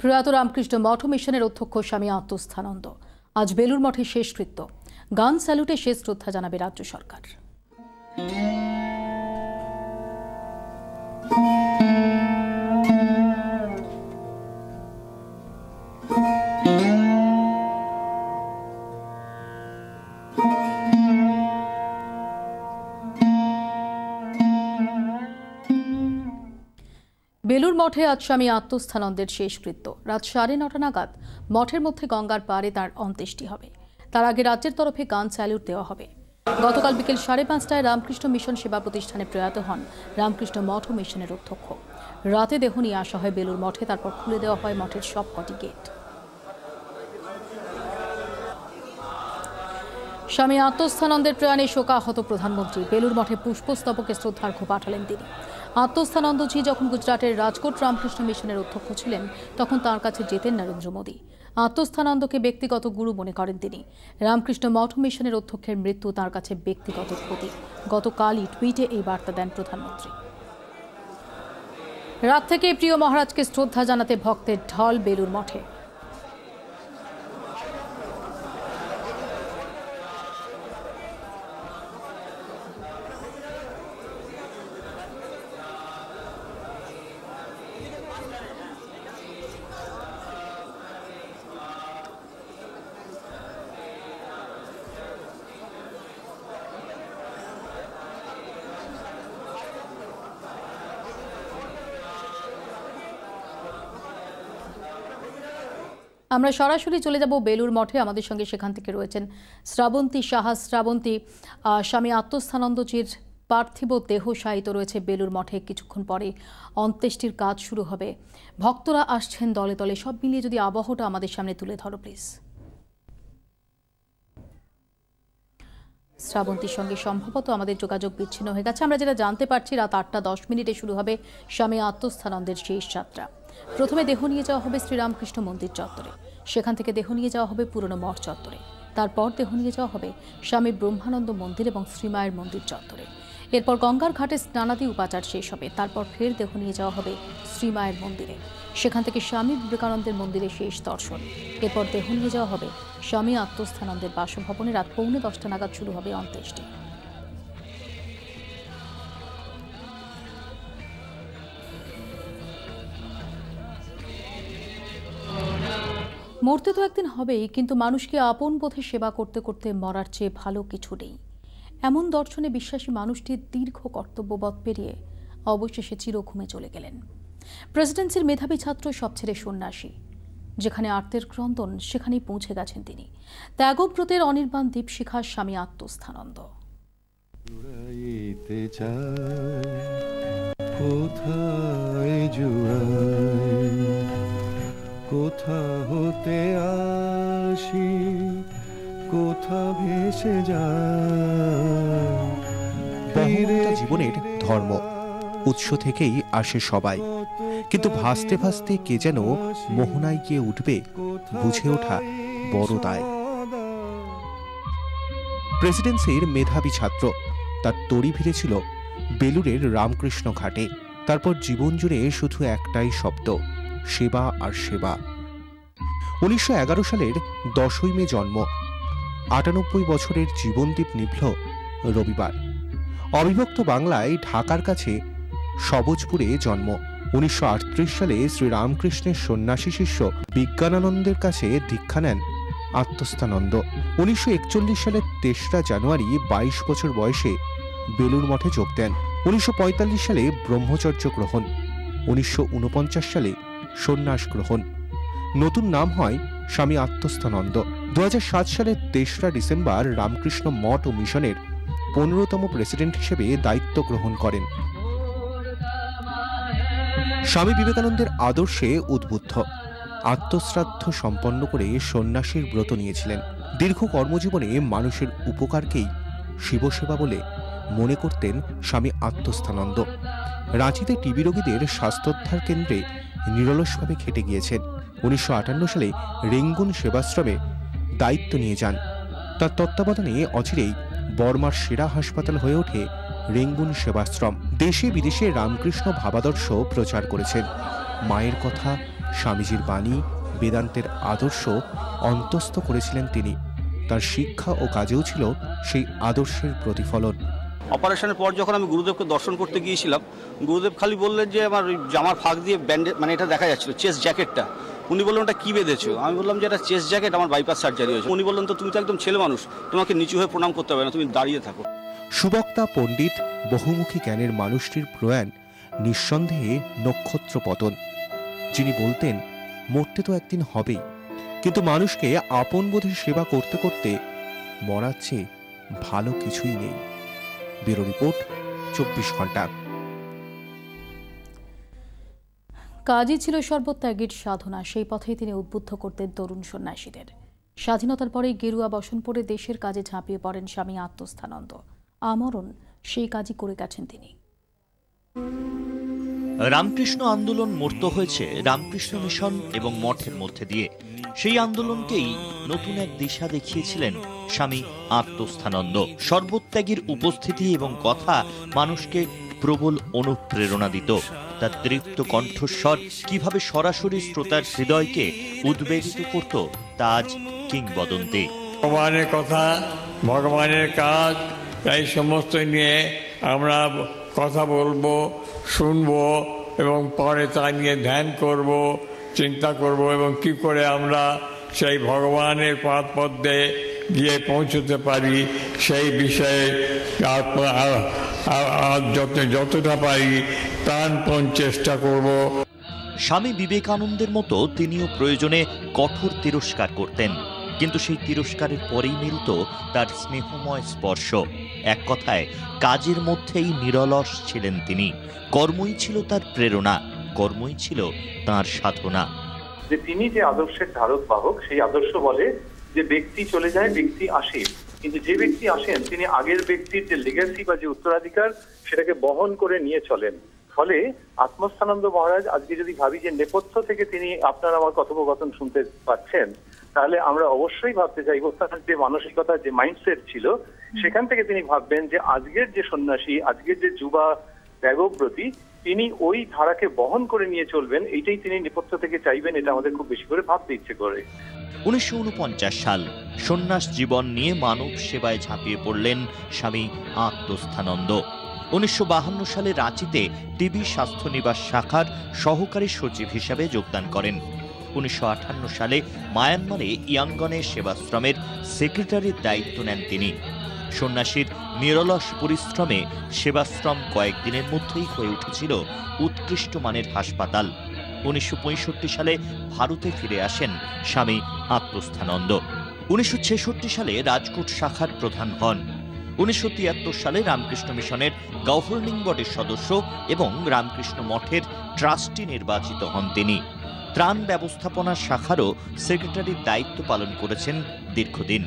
প্রয়াত রামকৃষ্ণ মঠ মিশনের অধ্যক্ষ স্বামী আত্মস্থানন্দ আজ বেলুর মঠে শেষকৃত্য। গান স্যালুটে শেষ শ্রদ্ধা জানাবে রাজ্য সরকার। বেলুর মঠে আজ স্বামী আত্মস্থানন্দের শেষকৃত্য। রাত 9:30 নাগাদ মঠের মধ্যে গঙ্গার পাড়ে তার অন্ত্যেষ্টি হবে। তার আগে রাজ্যের তরফে গান স্যালুট দেওয়া হবে। গতকাল বিকেল 5:30টায় রামকৃষ্ণ মিশন সেবা প্রতিষ্ঠানে প্রয়াত হন রামকৃষ্ণ মঠ মিশনের অধ্যক্ষ। রাতে দেহ নিয়ে আসা হয় বেলুর মঠে, তারপর খুলে দেওয়া হয় মঠের সবকটি গেট। স্বামী আত্মস্থানন্দের প্রয়াণে শোকাহত প্রধানমন্ত্রী। বেলুর মঠে পুষ্পস্তবকে শ্রদ্ধার্ঘ্য পাঠালেন তিনি। আত্মস্থানন্দজি যখন গুজরাটের রাজকোট রামকৃষ্ণ মিশনের অধ্যক্ষ ছিলেন তখন তাঁর কাছে যেতেন নরেন্দ্র মোদী। আত্মস্থানন্দকে ব্যক্তিগত গুরু মনে করেন তিনি। রামকৃষ্ণ মঠ মিশনের অধ্যক্ষের মৃত্যু তাঁর কাছে ব্যক্তিগত ক্ষতি। গতকালই টুইটে এই বার্তা দেন প্রধানমন্ত্রী। রাত থেকে প্রিয় মহারাজকে শ্রদ্ধা জানাতে ভক্তের ঢল বেলুর মঠে। আমরা সরাসরি চলে যাব বেলুর মঠে। আমাদের সঙ্গে সেখান থেকে রয়েছেন শ্রাবন্তী সাহা। শ্রাবন্তী, স্বামী আত্মস্থানন্দজির পার্থিব দেহ শায়িত রয়েছে বেলুর মঠে। কিছুক্ষণ পরে অন্ত্যেষ্টির কাজ শুরু হবে। ভক্তরা আসছেন দলে দলে। সব মিলিয়ে যদি আবহটা আমাদের সামনে তুলে ধরো প্লিজ। শ্রাবন্তীর সঙ্গে সম্ভবত আমাদের যোগাযোগ বিচ্ছিন্ন হয়ে গেছে। আমরা যেটা জানতে পারছি, রাত 8:10 শুরু হবে স্বামী আত্মস্থানন্দের শেষ যাত্রা। প্রথমে দেহ নিয়ে যাওয়া হবে শ্রীরামকৃষ্ণ মন্দির চত্বরে, সেখান থেকে দেহ নিয়ে যাওয়া হবে পুরনো মঠ চত্বরে, তারপর দেহ নিয়ে যাওয়া হবে স্বামী ব্রহ্মানন্দ মন্দির এবং শ্রীমায়ের মন্দির চত্বরে। এরপর গঙ্গার ঘাটে স্নানাদি উপাচার শেষ হবে। তারপর ফের দেহ নিয়ে যাওয়া হবে শ্রীমায়ের মন্দিরে, সেখান থেকে স্বামী বিবেকানন্দের মন্দিরে শেষ দর্শন। এরপর দেহ নিয়ে যাওয়া হবে স্বামী আত্মস্থানন্দের বাসভবনে। রাত 9:45 নাগাদ শুরু হবে অন্ত্যেষ্টি। মরতে তো একদিন হবেই, কিন্তু মানুষকে আপন বোধে সেবা করতে করতে মরার চেয়ে ভালো কিছু নেই। এমন দর্শনে বিশ্বাসী মানুষটির দীর্ঘ কর্তব্যবোধ পেরিয়ে অবশেষে চিরঘুমে চলে গেলেন। প্রেসিডেন্সির মেধাবী ছাত্র সব ছেড়ে সন্ন্যাসী। যেখানে আর্তের ক্রন্দন সেখানেই পৌঁছে গেছেন তিনি। ত্যাগব্রতের অনির্বাণ দীপশিখা স্বামী আত্মস্থানন্দ। কোথা হতে আসি, কোথা ভেসে যায়। জীবনের ধর্ম উৎস থেকেই আসে সবাই, কিন্তু ভাসতে ভাসতে কে যেন মোহনায় গিয়ে উঠবে, বুঝে ওঠা বড় দায়। প্রেসিডেন্সির মেধাবী ছাত্র, তার তড়ি ভিড়েছিল বেলুরের রামকৃষ্ণ ঘাটে। তারপর জীবন জুড়ে শুধু একটাই শব্দ, সেবা আর সেবা। 1911 সালের 10ই মে জন্ম। 98 বছরের জীবনদীপ নিভল রবিবার। অবিভক্ত বাংলায় ঢাকার কাছে সবজপুরে জন্ম। 1938 সালে শ্রীরামকৃষ্ণের সন্ন্যাসী শিষ্য বিজ্ঞানানন্দের কাছে দীক্ষা নেন আত্মস্থানন্দ। 1941 সালের 3রা জানুয়ারি 22 বছর বয়সে বেলুর মঠে যোগ দেন। 1945 সালে ব্রহ্মচর্য গ্রহণ। 1949 সালে সন্ন্যাস গ্রহণ। নতুন নাম হয় স্বামী আত্মস্থানন্দ। 2007 সালের 3রা ডিসেম্বর রামকৃষ্ণ মঠ ও মিশনের 15তম প্রেসিডেন্ট হিসেবে দায়িত্ব গ্রহণ করেন। স্বামী বিবেকানন্দের আদর্শে উদ্বুদ্ধ, আত্মশ্রাদ্ধ সম্পন্ন করে সন্ন্যাসীর ব্রত নিয়েছিলেন। দীর্ঘ কর্মজীবনে মানুষের উপকারকেই শিবসেবা বলে মনে করতেন স্বামী আত্মস্থানন্দ। রাঁচিতে টিবি রোগীদের স্বাস্থ্যোদ্ধার কেন্দ্রে নিরলসভাবে খেটে গিয়েছেন। 1958 সালে রেঙ্গুন সেবাশ্রমে দায়িত্ব নিয়ে যান। তার তত্ত্বাবধানে অচিরেই বর্মার সেরা হাসপাতাল হয়ে ওঠে রেঙ্গুন সেবাশ্রম। দেশে বিদেশে রামকৃষ্ণ ভাবাদর্শ প্রচার করেছেন। মায়ের কথা স্বামীজির বাণী, বেদান্তের আদর্শ অন্তস্থ করেছিলেন তিনি। তার শিক্ষা ও কাজেও ছিল সেই আদর্শের প্রতিফলন। অপারেশনের পর যখন আমি গুরুদেবকে দর্শন করতে গিয়েছিলাম, গুরুদেব খালি বললেন যে আমার ওই জামার ফাঁক দিয়ে ব্যান্ডেজ, মানে এটা দেখা যাচ্ছিল চেস্ট জ্যাকেটটা। উনি বললেন ওটা কী বেঁধেছো? আমি বললাম যে এটা চেস্ট জ্যাকেট, আমার বাইপাস সার্জারি হয়েছে। উনি বললেন তো তুমি তো একদম ছেলে মানুষ, তোমাকে নিচু হয়ে প্রণাম করতে হবে না, তুমি দাঁড়িয়ে থাকো। সুবক্তা, পণ্ডিত, বহুমুখী জ্ঞানের মানুষটির প্রয়াণ নিঃসন্দেহে নক্ষত্র পতন। যিনি বলতেন মরতে তো একদিন হবেই, কিন্তু মানুষকে আপন বোধে সেবা করতে করতে মরার চেয়ে ভালো কিছুই নেই। ব্যুরো রিপোর্ট, 24 ঘন্টা। কাজই ছিল সর্বত্যাগীর সাধনা। সেই পথেই তিনি উদ্বুদ্ধ করতেন তরুণ সন্ন্যাসীদের। স্বাধীনতার পরেই গেরুয়া বসন পরে দেশের কাজে ঝাঁপিয়ে পড়েন স্বামী আত্মস্থানন্দ। আমরণ সেই কাজই করে গেছেন তিনি। রামকৃষ্ণ আন্দোলন মূর্ত হয়েছে রামকৃষ্ণ মিশন এবং মঠের মধ্যে দিয়ে। সেই আন্দোলনকেই নতুন এক দিশা দেখিয়েছিলেন স্বামী আত্মস্থানন্দ। সর্বত্যাগীর উপস্থিতি এবং কথা মানুষকে প্রবল অনুপ্রেরণা দিত। তার তৃপ্ত কণ্ঠস্বর কিভাবে সরাসরি শ্রোতার হৃদয়কে উদ্বেলিত করত তা আজ কিংবদন্তি। ভগবানের কথা, ভগবানের কাজ, এই সমস্ত নিয়ে আমরা কথা বলবো, শুনবো এবং পরে তা নিয়ে ধ্যান করব, চিন্তা করব এবং কি করে আমরা সেই ভগবানের পথে গিয়ে পৌঁছতে পারি সেই বিষয়ে যতটা পারি প্রাণপণ চেষ্টা করব। স্বামী বিবেকানন্দের মতো তিনিও প্রয়োজনে কঠোর তিরস্কার করতেন, কিন্তু সেই তিরস্কারের পরেই মিলত তার স্নেহময় স্পর্শ। এক কথায় কাজের মধ্যেই নিরলস ছিলেন তিনি। কর্মই ছিল তার প্রেরণা, কর্মই ছিল তার সাধনা। যে তিনি যে আদর্শের ধারক বাহক, সেই আদর্শ বলে যে ব্যক্তি চলে যায়, ব্যক্তি আসে, কিন্তু যে ব্যক্তি আসেন তিনি আগের ব্যক্তির যে লেগাসি বা যে উত্তরাধিকার সেটাকে বহন করে নিয়ে চলেন। ফলে আত্মস্থানন্দ মহারাজ আজকে যদি ভাবি যে নেপথ্য থেকে তিনি আপনার আমার কথোপকথন শুনতে পাচ্ছেন, তাহলে আমরা অবশ্যই ভাবতে চাইবো তার যে মানসিকতা, যে মাইন্ডসেট ছিল, সেখান থেকে তিনি ভাববেন যে আজকের যে সন্ন্যাসী, আজকের যে যুবা ত্যাগব্রতী, তিনি ওই ধারাকে বহন করে নিয়ে চলবেন। এইটাই তিনি নেপথ্য থেকে চাইবেন। এটা আমাদের খুব বেশি করে ভাবতে ইচ্ছে করে। 1949 সাল সন্ন্যাস জীবন নিয়ে মানব সেবায় ঝাঁপিয়ে পড়লেন স্বামী আত্মস্থানন্দ। 1952 সালে রাঁচিতে টিবি স্বাস্থ্য নিবাস শাখার সহকারী সচিব হিসাবে যোগদান করেন। 1958 সালে মায়ানমারে ইয়াঙ্গনের সেবাশ্রমের সেক্রেটারির দায়িত্ব নেন তিনি। সন্ন্যাসীর নিরলস পরিশ্রমে সেবাশ্রম কয়েকদিনের মধ্যেই হয়ে উঠেছিল উৎকৃষ্ট মানের হাসপাতাল। 1965 সালে ভারতে ফিরে আসেন স্বামী আত্মস্থানন্দ। 1966 সালে রাজকোট শাখার প্রধান হন। 1973 সালে রামকৃষ্ণ মিশনের গভর্নিং বডির সদস্য এবং রামকৃষ্ণ মঠের ট্রাস্টি নির্বাচিত হন তিনি। ত্রাণ ব্যবস্থাপনা শাখারও সেক্রেটারির দায়িত্ব পালন করেছেন দীর্ঘদিন।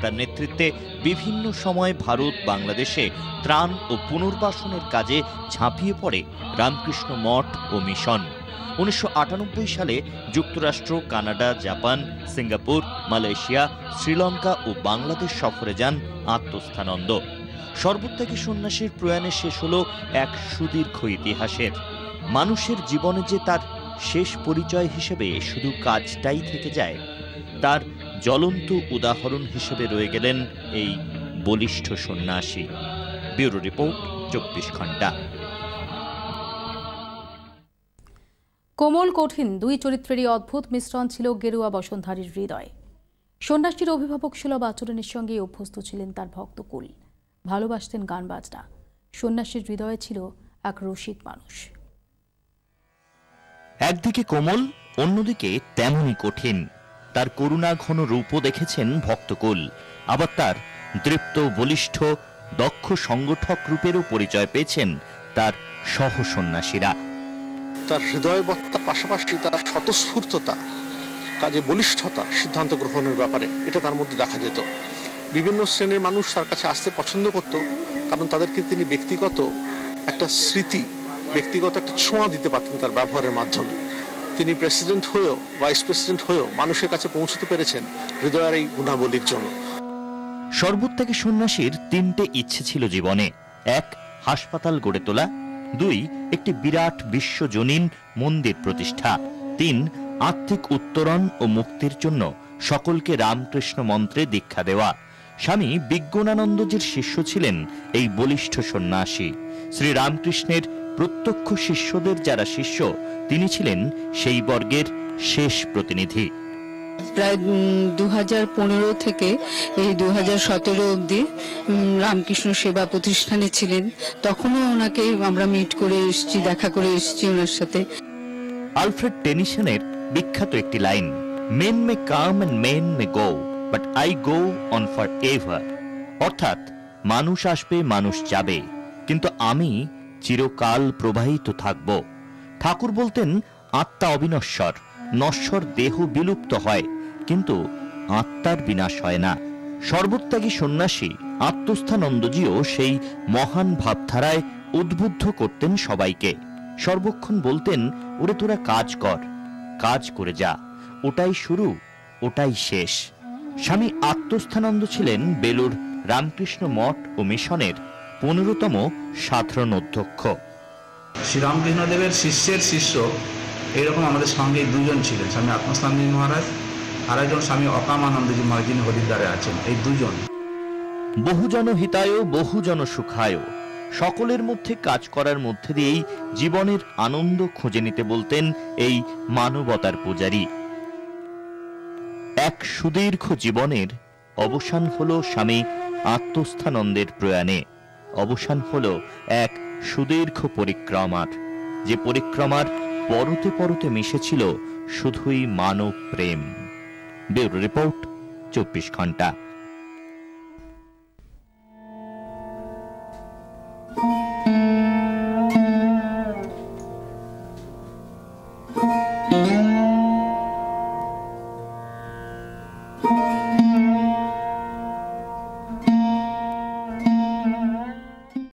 তার নেতৃত্বে বিভিন্ন সময় ভারত, বাংলাদেশে ত্রাণ ও পুনর্বাসনের কাজে ঝাঁপিয়ে পড়ে রামকৃষ্ণ মঠ ও মিশন। 1998 সালে যুক্তরাষ্ট্র, Canada, Japan, Singapore, Malaysia, Sri Lanka ও বাংলাদেশ সফরে যান আত্মস্থানন্দ। সর্বত্যাগী সন্ন্যাসীর প্রয়াণে শেষ হল এক সুদীর্ঘ ইতিহাসের। মানুষের জীবনে যে তার শেষ পরিচয় হিসেবে শুধু কাজটাই থেকে যায়, তার জ্বলন্ত উদাহরণ হিসেবে রয়ে গেলেন এই বলিষ্ঠ সন্ন্যাসী। ব্যুরো রিপোর্ট, 24 ঘন্টা। কোমল কঠিন দুই চরিত্রেরই অদ্ভুত মিশ্রণ ছিল গেরুয়া বসনধারীর হৃদয়। সন্ন্যাসীর অভিভাবক সুলভ আচরণের সঙ্গে অভ্যস্ত ছিলেন তার ভক্তকুল। ভালোবাসতেন গান বাজনা। সন্ন্যাসীর হৃদয়ে ছিল এক রসিক মানুষ। একদিকে কোমল, অন্যদিকে তেমনই কঠিন। তার করুণা ঘন রূপও দেখেছেন ভক্তকুল। আবার তার দৃপ্ত, বলিষ্ঠ, দক্ষ সংগঠক রূপেরও পরিচয় পেয়েছেন তার সহ সন্ন্যাসীরা। তার হৃদয়বত্তা, পাশাপাশি তার স্বতঃস্ফূর্ততা, কাজে বলিষ্ঠতা, সিদ্ধান্ত গ্রহণের ব্যাপারে এটা তার মধ্যে দেখা যেত। বিভিন্ন শ্রেণীর মানুষ তার কাছে আসতে পছন্দ করত, কারণ তাদেরকে তিনি ব্যক্তিগত একটা স্মৃতি, ব্যক্তিগত একটা ছোঁয়া দিতে পারতেন তার ব্যবহারের মাধ্যমে। তিনি প্রেসিডেন্ট হয়েও, ভাইস প্রেসিডেন্ট হয়েও মানুষের কাছে পৌঁছতে পেরেছেন হৃদয়ের এই গুণাবলীর জন্য। সর্বত্যাগী সন্ন্যাসীর 3টে ইচ্ছে ছিল জীবনে। 1, হাসপাতাল গড়ে তোলা। 2, একটি বিরাট বিশ্বজনীন মন্দির প্রতিষ্ঠা। 3. আত্মিক উত্তরণ ও মুক্তির জন্য সকলকে রামকৃষ্ণ মন্ত্রে দীক্ষা দেওয়া। স্বামী বিজ্ঞানানন্দজির শিষ্য ছিলেন এই বলিষ্ঠ সন্ন্যাসী। শ্রী রামকৃষ্ণের প্রত্যক্ষ শিষ্যদের যারা শিষ্য, তিনি ছিলেন সেই বর্গের শেষ প্রতিনিধি। প্রায় 2015 থেকে এই 2017 অবধি রামকৃষ্ণ সেবা প্রতিষ্ঠানে ছিলেন। তখনও ওনাকে আমরা মিট করে এসেছি, দেখা করে এসেছি ওনার সাথে। আলফ্রেড টেনিসনের বিখ্যাত একটি line, men may come and men may go, but I go on for ever. অর্থাৎ মানুষ আসবে, মানুষ যাবে, কিন্তু আমি চিরকাল প্রবাহিত থাকব। ঠাকুর বলতেন, আত্মা অবিনশ্বর, নশ্বর দেহ বিলুপ্ত হয়, কিন্তু আত্মার বিনাশ হয় না। সর্বত্যাগী সন্ন্যাসী আত্মস্থানন্দজিও সেই মহান ভাবধারায় উদ্বুদ্ধ করতেন সবাইকে। সর্বক্ষণ বলতেন, ওরে তোরা কাজ কর, কাজ করে যা, ওটাই শুরু, ওটাই শেষ। স্বামী আত্মস্থানন্দ ছিলেন বেলুর রামকৃষ্ণ মঠ ও মিশনের 15তম সাধারণ অধ্যক্ষ। শ্রীরামকৃষ্ণদেবের শিষ্যের শিষ্য এইরকম আমাদের সঙ্গে দুজন ছিলেন, স্বামী আত্মস্থানন্দজি মহারাজ আর একজন স্বামী অকামানন্দজি মহারাজ, যিনি হরিদ্বারে আছেন। এই দুজন বহুজন হিতায় বহুজন সুখায়, সকলের মধ্যে কাজ করার মধ্যে দিয়েই জীবনের আনন্দ খুঁজে নিতে বলতেন এই মানবতার পূজারী। এক সুদীর্ঘ জীবনের অবসান হলো স্বামী আত্মস্থানন্দের প্রয়াণে। অবসান হলো এক সুদীর্ঘ পরিক্রমার, যে পরিক্রমার পরতে পরতে মিশেছিল শুধুই মানব প্রেম। ব্যুরো রিপোর্ট, 24 ঘন্টা। Mm-hmm.